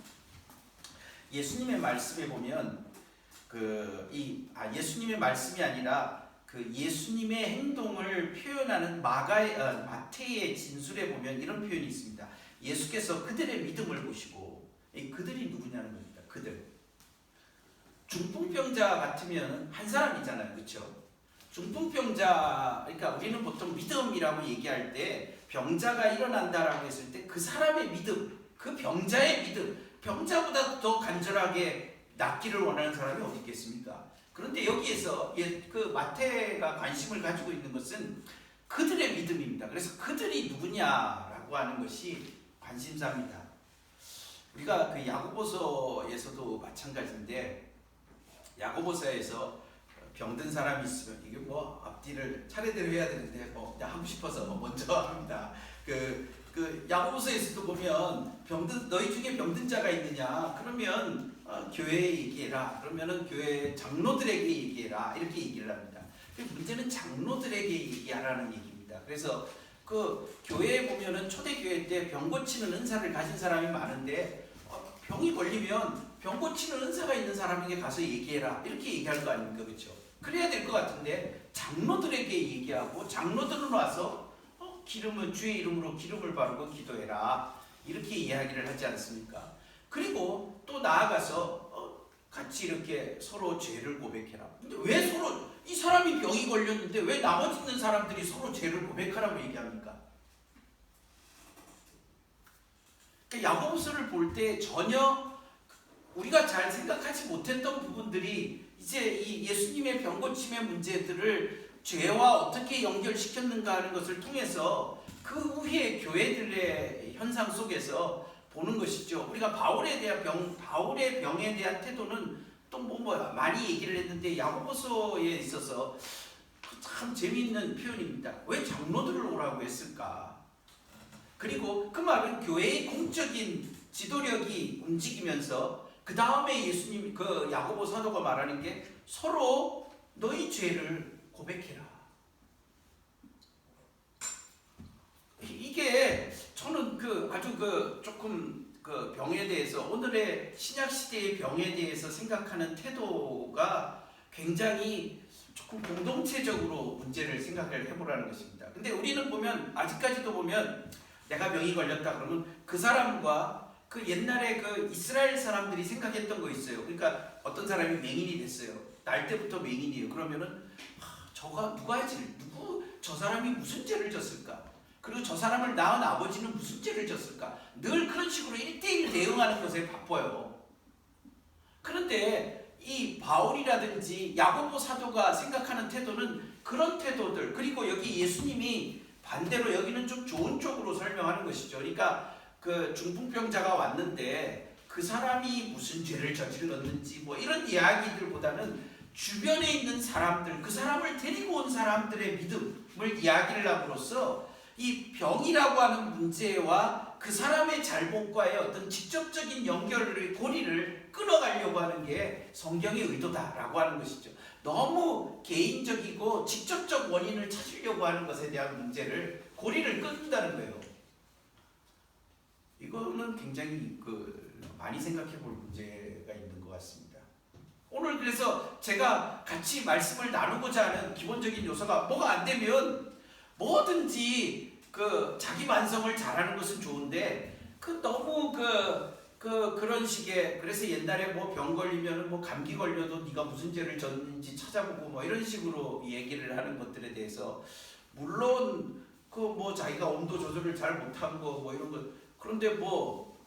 A: 예수님의 말씀에 보면 예수님의 말씀이 아니라 그 예수님의 행동을 표현하는 마태의 진술에 보면 이런 표현이 있습니다. 예수께서 그들의 믿음을 보시고, 그들이 누구냐는 겁니다. 그들. 중풍병자 같으면 한 사람이잖아요, 그렇죠? 중풍병자, 그러니까 우리는 보통 믿음이라고 얘기할 때 병자가 일어난다라고 했을 때 그 사람의 믿음, 그 병자의 믿음, 병자보다 더 간절하게 낫기를 원하는 사람이 어디 있겠습니까? 그런데 여기에서 그 마태가 관심을 가지고 있는 것은 그들의 믿음입니다. 그래서 그들이 누구냐라고 하는 것이 관심사입니다. 우리가 그 야고보서에서도 마찬가지인데, 야고보서에서 병든 사람이 있으면 이게 뭐 앞뒤를 차례대로 해야 되는데 뭐 그냥 하고 싶어서 먼저 합니다. 그 야고보서에서도 보면 너희 중에 병든 자가 있느냐? 그러면 교회에 얘기해라. 그러면은 교회 장로들에게 얘기해라. 이렇게 얘기를 합니다. 문제는 장로들에게 얘기하라는 얘기입니다. 그래서 그 교회에 보면은 초대교회 때 병 고치는 은사를 가진 사람이 많은데, 병이 걸리면 병 고치는 은사가 있는 사람에게 가서 얘기해라. 이렇게 얘기할 거 아닙니까? 그렇죠? 그래야 될 것 같은데 장로들에게 얘기하고, 장로들은 와서 주의 이름으로 기름을 바르고 기도해라. 이렇게 이야기를 하지 않습니까? 그리고 또 나아가서 같이 이렇게 서로 죄를 고백해라. 근데 왜 서로, 이 사람이 병이 걸렸는데 왜 나머지 있는 사람들이 서로 죄를 고백하라고 얘기합니까? 그러니까 야고보서를 볼 때 전혀 우리가 잘 생각하지 못했던 부분들이 이제 이 예수님의 병 고침의 문제들을 죄와 어떻게 연결시켰는가 하는 것을 통해서 그 후에 교회들의 현상 속에서 보는 것이죠. 우리가 바울의 병에 대한 태도는 또 뭐 많이 얘기를 했는데, 야고보서에 있어서 참 재미있는 표현입니다. 왜 장로들을 오라고 했을까? 그리고 그 말은 교회의 공적인 지도력이 움직이면서 그 다음에 예수님, 그 야고보 사도가 말하는 게 서로 너희 죄를 고백해라. 이게 저는 아주 조금 병에 대해서, 오늘의 신약 시대의 병에 대해서 생각하는 태도가 굉장히 조금 공동체적으로 문제를 생각을 해보라는 것입니다. 근데 우리는 보면, 아직까지도 보면 내가 병이 걸렸다 그러면 그 사람과 그 옛날에 그 이스라엘 사람들이 생각했던 거 있어요. 그러니까 어떤 사람이 맹인이 됐어요. 날 때부터 맹인이에요. 그러면은 저 사람이 무슨 죄를 졌을까? 그리고 저 사람을 낳은 아버지는 무슨 죄를 졌을까? 늘 그런 식으로 1대1 대응하는 것에 바빠요. 그런데 이 바울이라든지 야고보 사도가 생각하는 태도는 그런 태도들, 그리고 여기 예수님이 반대로 여기는 좀 좋은 쪽으로 설명하는 것이죠. 그러니까 그 중풍병자가 왔는데 그 사람이 무슨 죄를 저질렀는지 뭐 이런 이야기들보다는 주변에 있는 사람들, 그 사람을 데리고 온 사람들의 믿음을 이야기를 함으로써 이 병이라고 하는 문제와 그 사람의 잘못과의 어떤 직접적인 고리를 끊어가려고 하는 게 성경의 의도다라고 하는 것이죠. 너무 개인적이고 직접적 원인을 찾으려고 하는 것에 대한 고리를 끊는다는 거예요. 이거는 굉장히 많이 생각해 볼 문제가 있는 것 같습니다. 오늘 그래서 제가 같이 말씀을 나누고자 하는 기본적인 요소가, 뭐가 안 되면 뭐든지 자기 완성을 잘하는 것은 좋은데 너무 그런 식의, 그래서 옛날에 뭐 병 걸리면 뭐 감기 걸려도 네가 무슨 죄를 졌는지 찾아보고 뭐 이런 식으로 얘기를 하는 것들에 대해서, 물론 그 뭐 자기가 온도 조절을 잘 못한 거 뭐 이런 거 그런데 뭐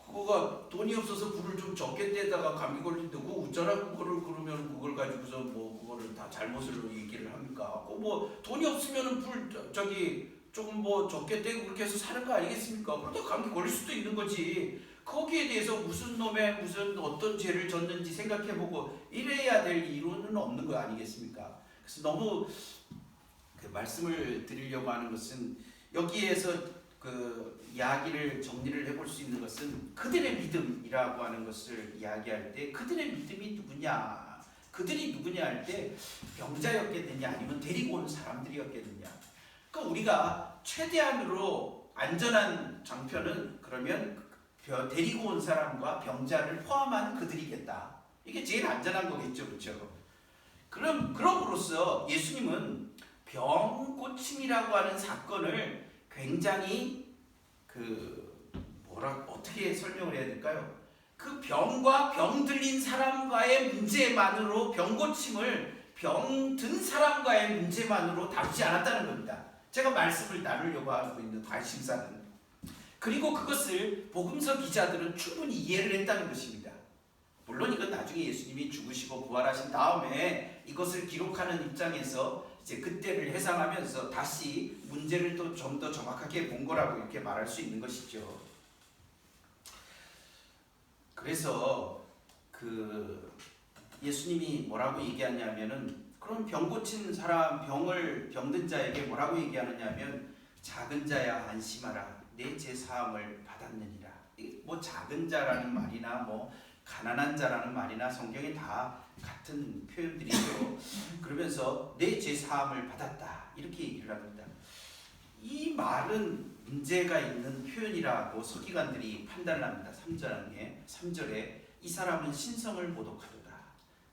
A: 그거가 돈이 없어서 불을 좀 적게 떼다가 감기 걸린데 그거 웃자라고 그거를 그러면 그걸 가지고서 뭐 그거를 다 잘못을 얘기를 합니까? 그 뭐 돈이 없으면은 불 저기 조금 뭐 적게 떼고 그렇게 해서 사는 거 아니겠습니까? 그러다 감기 걸릴 수도 있는 거지. 거기에 대해서 무슨 놈의 무슨 어떤 죄를 졌는지 생각해보고 이래야 될 이유는 없는 거 아니겠습니까? 그래서 너무 그 말씀을 드리려고 하는 것은 여기에서 그 이야기를 정리를 해볼 수 있는 것은 그들의 믿음이라고 하는 것을 이야기할 때 그들의 믿음이 누구냐, 그들이 누구냐 할 때 병자였겠느냐 아니면 데리고 온 사람들이었겠느냐. 그러니까 우리가 최대한으로 안전한 장편은 그러면 데리고 온 사람과 병자를 포함한 그들이겠다. 이게 제일 안전한 거겠죠, 그렇죠? 그럼으로써 예수님은 병 고침이라고 하는 사건을 굉장히 어떻게 설명을 해야 될까요? 그 병과 병 들린 사람과의 문제만으로 병 고침을 병 든 사람과의 문제만으로 다루지 않았다는 겁니다. 제가 말씀을 나누려고 하고 있는 관심사는. 그리고 그것을 복음서 기자들은 충분히 이해를 했다는 것입니다. 물론 이건 나중에 예수님이 죽으시고 부활하신 다음에 이것을 기록하는 입장에서 이제 그때를 해상하면서 다시 문제를 또 좀 더 정확하게 본 거라고 이렇게 말할 수 있는 것이죠. 그래서 그 예수님이 뭐라고 얘기하냐면은 그럼 병 고친 사람 병든 자에게 뭐라고 얘기하느냐면 작은 자야 안심하라 내 죄 사함을 받았느니라. 뭐 작은 자라는 말이나 뭐 가난한 자라는 말이나 성경에 다 같은 표현들이죠. 그러면서 내 죄 사함을 받았다 이렇게 얘기를 합니다. 이 말은 문제가 있는 표현이라고 서기관들이 판단을 합니다. 3절에 이 사람은 신성을 모독하도다.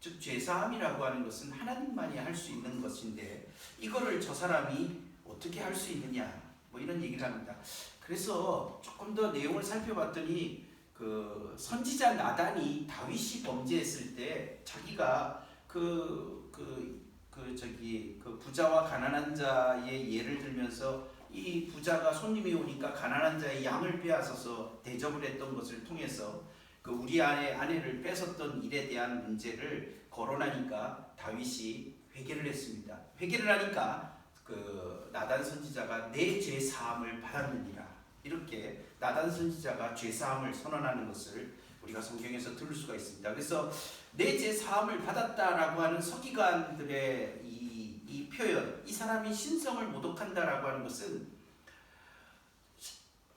A: 즉 죄사함이라고 하는 것은 하나님만이 할 수 있는 것인데 이거를 저 사람이 어떻게 할 수 있느냐 뭐 이런 얘기를 합니다. 그래서 조금 더 내용을 살펴봤더니 그 선지자 나단이 다윗이 범죄했을 때 자기가 그 부자와 가난한 자의 예를 들면서 이 부자가 손님이 오니까 가난한 자의 양을 빼앗아서 대접을 했던 것을 통해서 그 우리 아내를 뺏었던 일에 대한 문제를 거론하니까 다윗이 회개를 했습니다. 회개를 하니까 그 나단 선지자가 내 죄 사함을 받았느니라 이렇게 나단 선지자가 죄 사함을 선언하는 것을 우리가 성경에서 들을 수가 있습니다. 그래서 내 죄 사함을 받았다라고 하는 서기관들의 이 표현, 이 사람이 신성을 모독한다라고 하는 것은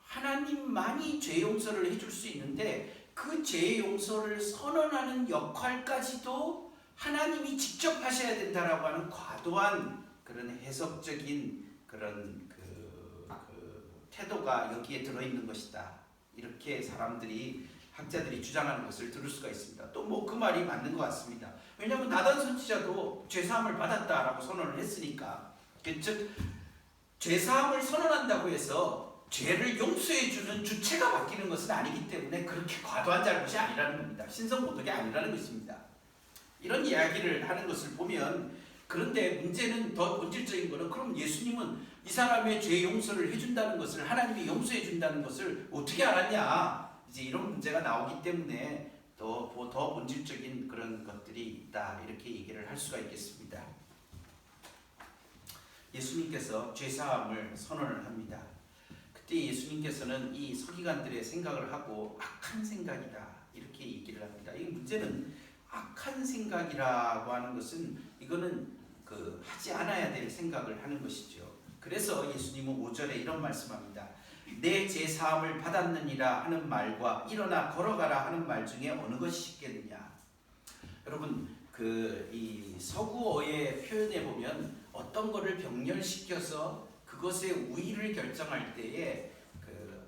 A: 하나님만이 죄 용서를 해줄 수 있는데 그 죄 용서를 선언하는 역할까지도 하나님이 직접 하셔야 된다라고 하는 과도한 그런 해석적인 그런 태도가 여기에 들어있는 것이다. 이렇게 학자들이 주장하는 것을 들을 수가 있습니다. 또 뭐 그 말이 맞는 것 같습니다. 왜냐하면 나단 선지자도 죄사함을 받았다라고 선언을 했으니까. 즉 죄사함을 선언한다고 해서 죄를 용서해주는 주체가 바뀌는 것은 아니기 때문에 그렇게 과도한 잘못이 아니라는 겁니다. 신성모독이 아니라는 것입니다. 이런 이야기를 하는 것을 보면 그런데 문제는 더 본질적인 거는 그럼 예수님은 이 사람의 죄 용서를 해준다는 것을 하나님이 용서해 준다는 것을 어떻게 알았냐 이제 이런 문제가 나오기 때문에 더 본질적인 그런 것들이 있다 이렇게 얘기를 할 수가 있겠습니다. 예수님께서 죄사함을 선언을 합니다. 그때 예수님께서는 이 서기관들의 생각을 하고 악한 생각이다 이렇게 얘기를 합니다. 이 문제는 악한 생각이라고 하는 것은 이거는 하지 않아야 될 생각을 하는 것이죠. 그래서 예수님은 5절에 이런 말씀합니다. 내 죄 사함을 받았느니라 하는 말과 일어나 걸어가라 하는 말 중에 어느 것이 쉽겠느냐. 여러분 이 서구어의 표현에 보면 어떤 것을 병렬시켜서 그것의 우위를 결정할 때에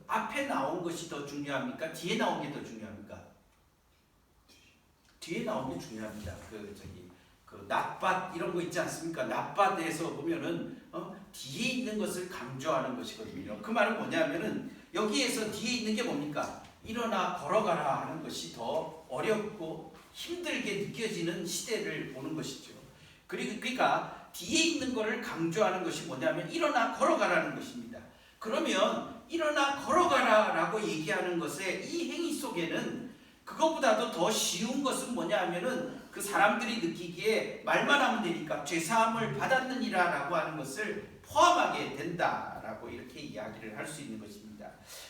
A: 앞에 나온 것이 더 중요합니까? 뒤에 나온 게 더 중요합니까? 뒤에 나온 게 중요합니다. 낫밭 이런 거 있지 않습니까? 낫밭에서 보면은 뒤에 있는 것을 강조하는 것이거든요. 그 말은 뭐냐면은 여기에서 뒤에 있는 게 뭡니까? 일어나 걸어가라 하는 것이 더 어렵고 힘들게 느껴지는 시대를 보는 것이죠. 그러니까 뒤에 있는 것을 강조하는 것이 뭐냐면 일어나 걸어가라는 것입니다. 그러면 일어나 걸어가라라고 얘기하는 것의 이 행위 속에는 그것보다도 더 쉬운 것은 뭐냐 하면은 그 사람들이 느끼기에 말만 하면 되니까 죄사함을 받았느니라 라고 하는 것을 포함하게 된다라고 이렇게 이야기를 할 수 있는 것입니다.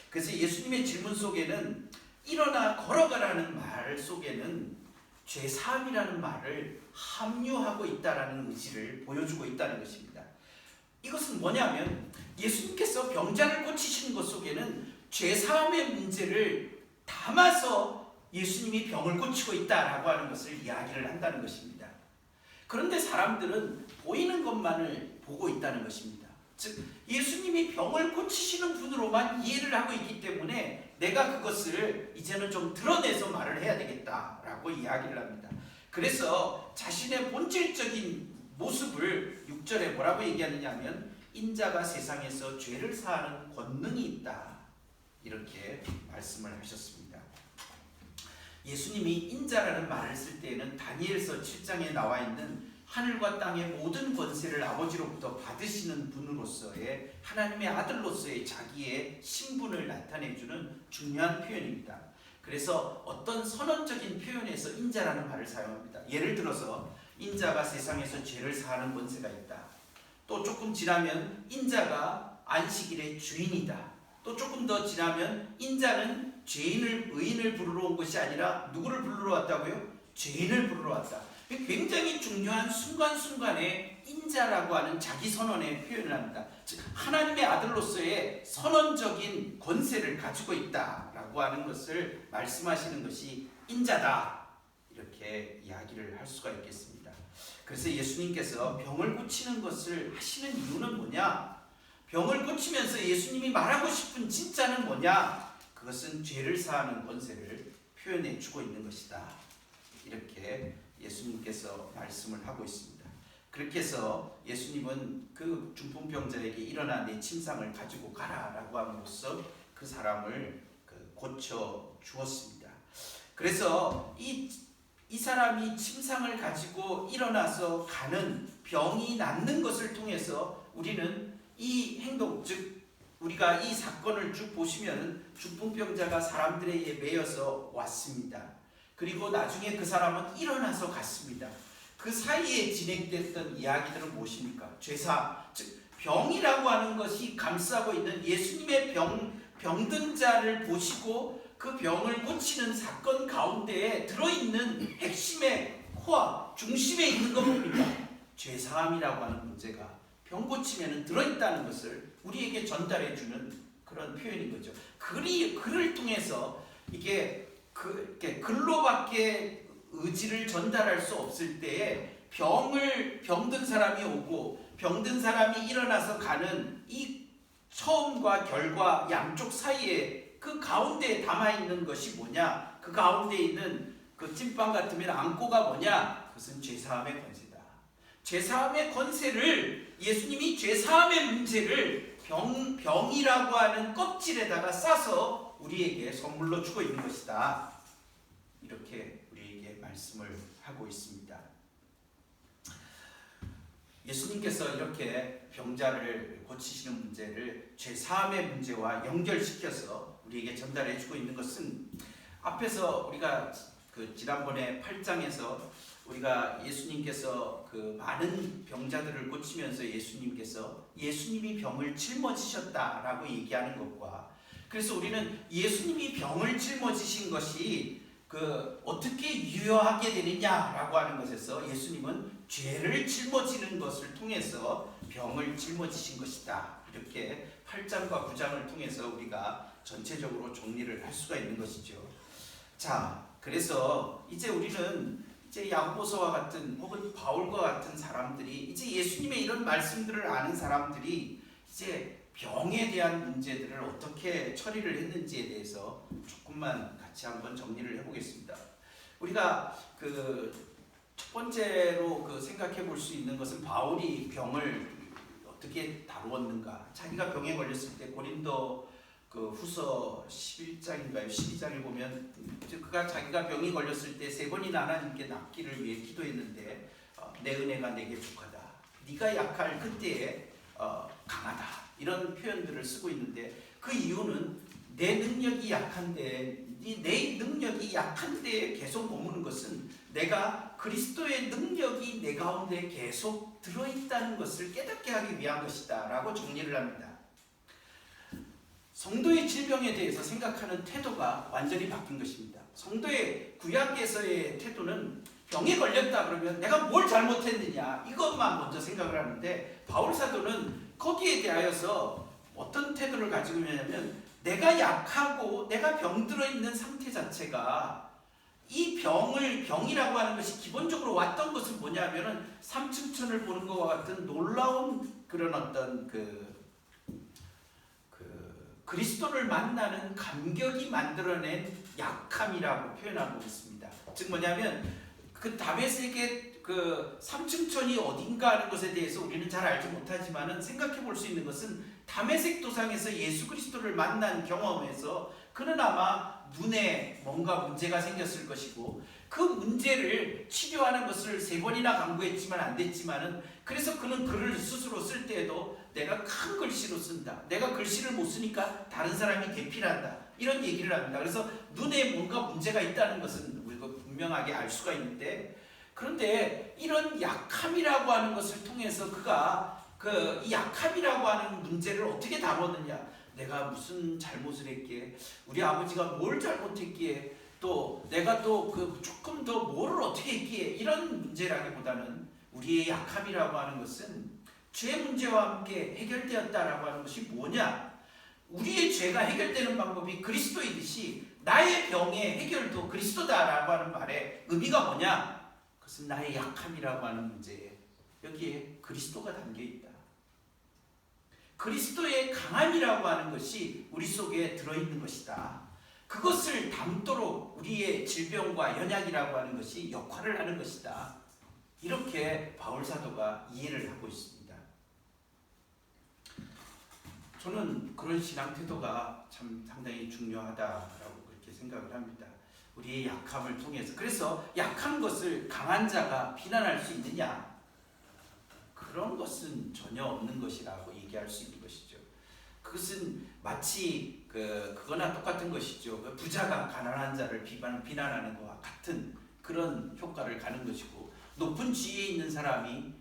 A: 그래서 예수님의 질문 속에는 일어나 걸어가라는 말 속에는 죄사함이라는 말을 함유하고 있다라는 의지를 보여주고 있다는 것입니다. 이것은 뭐냐면 예수님께서 병자를 고치시는 것 속에는 죄사함의 문제를 담아서 예수님이 병을 고치고 있다라고 하는 것을 이야기를 한다는 것입니다. 그런데 사람들은 보이는 것만을 보고 있다는 것입니다. 즉 예수님이 병을 고치시는 분으로만 이해를 하고 있기 때문에 내가 그것을 이제는 좀 드러내서 말을 해야 되겠다라고 이야기를 합니다. 그래서 자신의 본질적인 모습을 6절에 뭐라고 얘기하느냐 하면 인자가 세상에서 죄를 사하는 권능이 있다 이렇게 말씀을 하셨습니다. 예수님이 인자라는 말을 쓸 때에는 다니엘서 7장에 나와 있는 하늘과 땅의 모든 권세를 아버지로부터 받으시는 분으로서의 하나님의 아들로서의 자기의 신분을 나타내주는 중요한 표현입니다. 그래서 어떤 선언적인 표현에서 인자라는 말을 사용합니다. 예를 들어서 인자가 세상에서 죄를 사하는 권세가 있다. 또 조금 지나면 인자가 안식일의 주인이다. 또 조금 더 지나면 인자는 의인을 부르러 온 것이 아니라 누구를 부르러 왔다고요? 죄인을 부르러 왔다. 굉장히 중요한 순간순간에 인자라고 하는 자기 선언의 표현을 합니다. 즉 하나님의 아들로서의 선언적인 권세를 가지고 있다라고 하는 것을 말씀하시는 것이 인자다 이렇게 이야기를 할 수가 있겠습니다. 그래서 예수님께서 병을 고치는 것을 하시는 이유는 뭐냐? 병을 고치면서 예수님이 말하고 싶은 진짜는 뭐냐? 그것은 죄를 사하는 권세를 표현해 주고 있는 것이다. 이렇게 예수님께서 말씀을 하고 있습니다. 그렇게 해서 예수님은 그 중풍병자에게 일어나 내 침상을 가지고 가라라고 함으로써 그 사람을 고쳐 주었습니다. 그래서 이 사람이 침상을 가지고 일어나서 가는 병이 낫는 것을 통해서 우리는 이 행동, 즉 우리가 이 사건을 쭉 보시면 중풍병자가 사람들에 의해 매여서 왔습니다. 그리고 나중에 그 사람은 일어나서 갔습니다. 그 사이에 진행됐던 이야기들은 무엇입니까? 죄사, 즉 병이라고 하는 것이 감싸고 있는 예수님의 병든 자를 보시고 그 병을 고치는 사건 가운데에 들어있는 핵심의 코어, 중심에 있는 것 뭡니까? 죄사함이라고 하는 문제가 병 고치면 들어있다는 것을 우리에게 전달해주는 그런 표현인 거죠. 글을 통해서 이게 글로밖에 의지를 전달할 수 없을 때에 병든 사람이 오고 병든 사람이 일어나서 가는 이 처음과 결과 양쪽 사이에 그 가운데에 담아있는 것이 뭐냐? 그 가운데 있는 그 찐빵 같으면 안고가 뭐냐? 그것은 죄사함의 권세다. 죄사함의 권세를 예수님이 죄사함의 문제를 병이라고 하는 껍질에다가 싸서 우리에게 선물로 주고 있는 것이다. 이렇게 우리에게 말씀을 하고 있습니다. 예수님께서 이렇게 병자를 고치시는 문제를 죄사함의 문제와 연결시켜서 우리에게 전달해 주고 있는 것은 앞에서 우리가 지난번에 8장에서 우리가 예수님께서 그 많은 병자들을 고치면서 예수님이 병을 짊어지셨다라고 얘기하는 것과 그래서 우리는 예수님이 병을 짊어지신 것이 어떻게 유효하게 되느냐라고 하는 것에서 예수님은 죄를 짊어지는 것을 통해서 병을 짊어지신 것이다. 이렇게 8장과 9장을 통해서 우리가 전체적으로 정리를 할 수가 있는 것이죠. 자, 그래서 이제 우리는 야고보서와 같은 혹은 바울과 같은 사람들이 이제 예수님의 이런 말씀들을 아는 사람들이 이제 병에 대한 문제들을 어떻게 처리를 했는지에 대해서 조금만 같이 한번 정리를 해보겠습니다. 우리가 첫 번째로 생각해 볼 수 있는 것은 바울이 병을 어떻게 다루었는가. 자기가 병에 걸렸을 때 고린도 후서 11장인가요? 12장에 보면 자기가 병이 걸렸을 때 3번이나 하나님께 낫기를 위해 기도했는데 내 은혜가 내게 부족하다. 네가 약할 그때에 강하다 이런 표현들을 쓰고 있는데 그 이유는 내 능력이 약한데 내 능력이 약한데 계속 머무는 것은 내가 그리스도의 능력이 내 가운데 계속 들어있다는 것을 깨닫게 하기 위한 것이다 라고 정리를 합니다. 성도의 질병에 대해서 생각하는 태도가 완전히 바뀐 것입니다. 성도의 구약에서의 태도는 병에 걸렸다 그러면 내가 뭘 잘못했느냐 이것만 먼저 생각을 하는데 바울 사도는 거기에 대하여서 어떤 태도를 가지고 있냐면 내가 약하고 내가 병들어 있는 상태 자체가 이 병이라고 하는 것이 기본적으로 왔던 것은 뭐냐면은 삼층천을 보는 것과 같은 놀라운 그런 어떤 그리스도를 만나는 감격이 만들어낸 약함이라고 표현하고 있습니다. 즉 뭐냐면 그 다메섹의 그 삼층천이 어딘가 하는 것에 대해서 우리는 잘 알지 못하지만은 생각해 볼 수 있는 것은 다메섹 도상에서 예수 그리스도를 만난 경험에서 그는 아마 눈에 뭔가 문제가 생겼을 것이고 그 문제를 치료하는 것을 3번이나 강구했지만 안 됐지만은 그래서 그는 글을 스스로 쓸 때에도 내가 큰 글씨로 쓴다. 내가 글씨를 못 쓰니까 다른 사람이 대필한다. 이런 얘기를 합니다. 그래서 눈에 뭔가 문제가 있다는 것은 우리가 분명하게 알 수가 있는데 그런데 이런 약함이라고 하는 것을 통해서 그가 이 약함이라고 하는 문제를 어떻게 다뤘느냐. 내가 무슨 잘못을 했기에 우리 아버지가 뭘 잘못했기에 또 내가 또 조금 더 뭐를 어떻게 했기에 이런 문제라기보다는 우리의 약함이라고 하는 것은 죄 문제와 함께 해결되었다라고 하는 것이 뭐냐? 우리의 죄가 해결되는 방법이 그리스도이듯이 나의 병의 해결도 그리스도다라고 하는 말의 의미가 뭐냐? 그것은 나의 약함이라고 하는 문제에 여기에 그리스도가 담겨있다. 그리스도의 강함이라고 하는 것이 우리 속에 들어있는 것이다. 그것을 담도록 우리의 질병과 연약이라고 하는 것이 역할을 하는 것이다. 이렇게 바울 사도가 이해를 하고 있습니다. 저는 그런 신앙 태도가 참 상당히 중요하다라고 그렇게 생각을 합니다. 우리의 약함을 통해서 그래서 약한 것을 강한 자가 비난할 수 있느냐? 그런 것은 전혀 없는 것이라고 얘기할 수 있는 것이죠. 그것은 마치 그거나 똑같은 것이죠. 부자가 가난한 자를 비난하는 것과 같은 그런 효과를 가는 것이고 높은 지위에 있는 사람이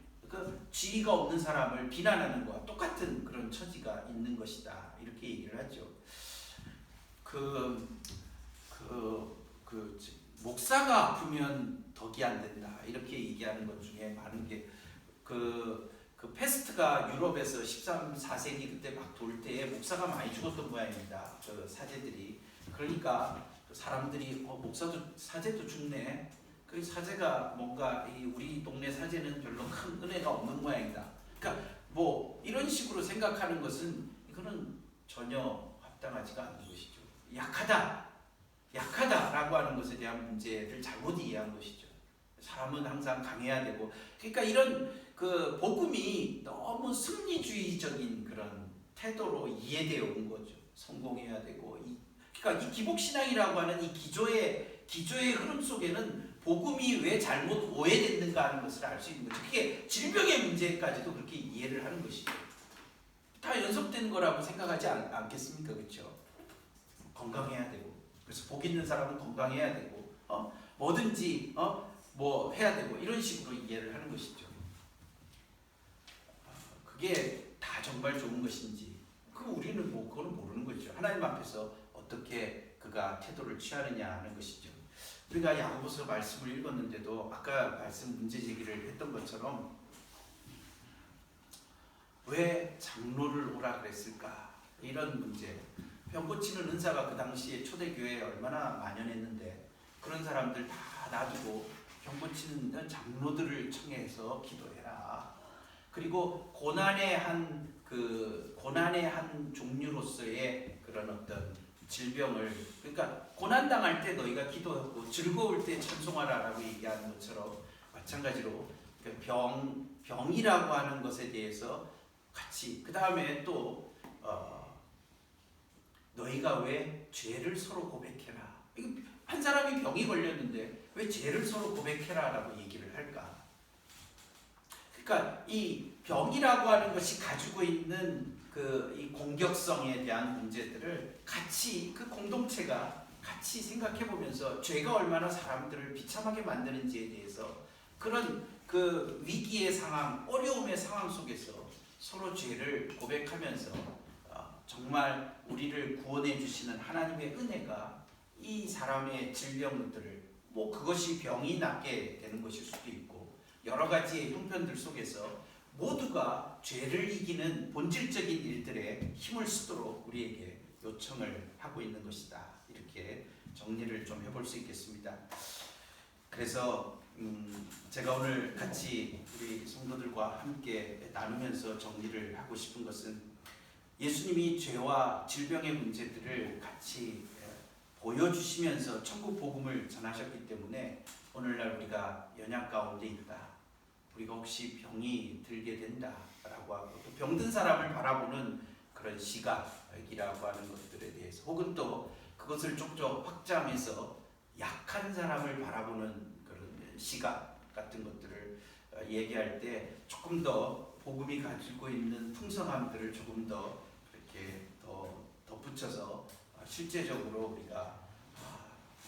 A: 지위가 없는 사람을 비난하는 것과 똑같은 그런 처지가 있는 것이다. 이렇게 얘기를 하죠. 목사가 아프면 덕이 안 된다. 이렇게 얘기하는 것 중에 많은 게 그 페스트가 유럽에서 13, 14세기 그때 막 돌 때에 목사가 많이 죽었던 모양입니다. 그 사제들이. 그러니까 사람들이 목사도 사제도 죽네. 그 사제가 뭔가 우리 동네 사제는 별로 큰 은혜가 없는 모양이다. 그러니까 뭐 이런 식으로 생각하는 것은 이거는 전혀 합당하지가 않는 것이죠. 약하다라고 하는 것에 대한 문제를 잘못 이해한 것이죠. 사람은 항상 강해야 되고 그러니까 이런 복음이 너무 승리주의적인 그런 태도로 이해되어 온 거죠. 성공해야 되고 그러니까 이 기복신앙이라고 하는 이 기조의 흐름 속에는 복음이 왜 잘못 오해됐는가 하는 것을 알 수 있는 거죠. 그게 질병의 문제까지도 그렇게 이해를 하는 것이죠. 다 연속되는 거라고 생각하지 않겠습니까? 그렇죠? 건강해야 되고 그래서 복 있는 사람은 건강해야 되고 뭐든지 뭐 해야 되고 이런 식으로 이해를 하는 것이죠. 그게 다 정말 좋은 것인지 우리는 그거는 모르는 거죠. 하나님 앞에서 어떻게 그가 태도를 취하느냐 하는 것이죠. 우리가 야고보서 말씀을 읽었는데도 아까 말씀 문제 제기를 했던 것처럼 왜 장로를 오라 그랬을까? 이런 문제. 병 고치는 은사가 그 당시에 초대교회에 얼마나 만연했는데 그런 사람들 다 놔두고 병 고치는 장로들을 청해서 기도해라. 그리고 고난의 한 종류로서의 그런 어떤 질병을 그러니까 고난당할 때 너희가 기도하고 즐거울 때 찬송하라라고 얘기하는 것처럼 마찬가지로 병이라고 하는 것에 대해서 같이 그 다음에 또 너희가 왜 죄를 서로 고백해라. 한 사람이 병이 걸렸는데 왜 죄를 서로 고백해라라고 얘기를 할까? 그러니까 이 병이라고 하는 것이 가지고 있는 이 공격성에 대한 문제들을 같이 그 공동체가 같이 생각해 보면서 죄가 얼마나 사람들을 비참하게 만드는지에 대해서 그런 그 위기의 상황, 어려움의 상황 속에서 서로 죄를 고백하면서 정말 우리를 구원해 주시는 하나님의 은혜가 이 사람의 질병들을 그것이 병이 낫게 되는 것일 수도 있고 여러 가지의 형편들 속에서 모두가 죄를 이기는 본질적인 일들에 힘을 쓰도록 우리에게 요청을 하고 있는 것이다. 이렇게 정리를 좀 해볼 수 있겠습니다. 그래서 제가 오늘 같이 우리 성도들과 함께 나누면서 정리를 하고 싶은 것은 예수님이 죄와 질병의 문제들을 같이 보여주시면서 천국 복음을 전하셨기 때문에 오늘날 우리가 연약 가운데 있다. 우리가 혹시 병이 들게 된다라고 하고 또 병든 사람을 바라보는 그런 시각이라고 하는 것들에 대해서 혹은 또 그것을 좀 더 확장해서 약한 사람을 바라보는 그런 시각 같은 것들을 얘기할 때 조금 더 복음이 가지고 있는 풍성함들을 조금 더 이렇게 더 덧붙여서 실제적으로 우리가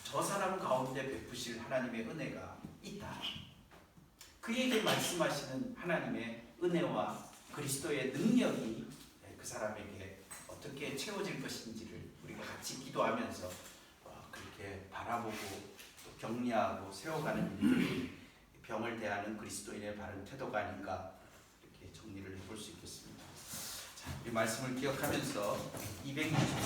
A: 저 사람 가운데 베푸실 하나님의 은혜가 있다. 그에게 말씀하시는 하나님의 은혜와 그리스도의 능력이 그 사람에게 어떻게 채워질 것인지를 우리가 같이 기도하면서 그렇게 바라보고 또 격려하고 세워가는 일들이 병을 대하는 그리스도인의 바른 태도가 아닌가 이렇게 정리를 해볼 수 있겠습니다. 자, 이 말씀을 기억하면서 263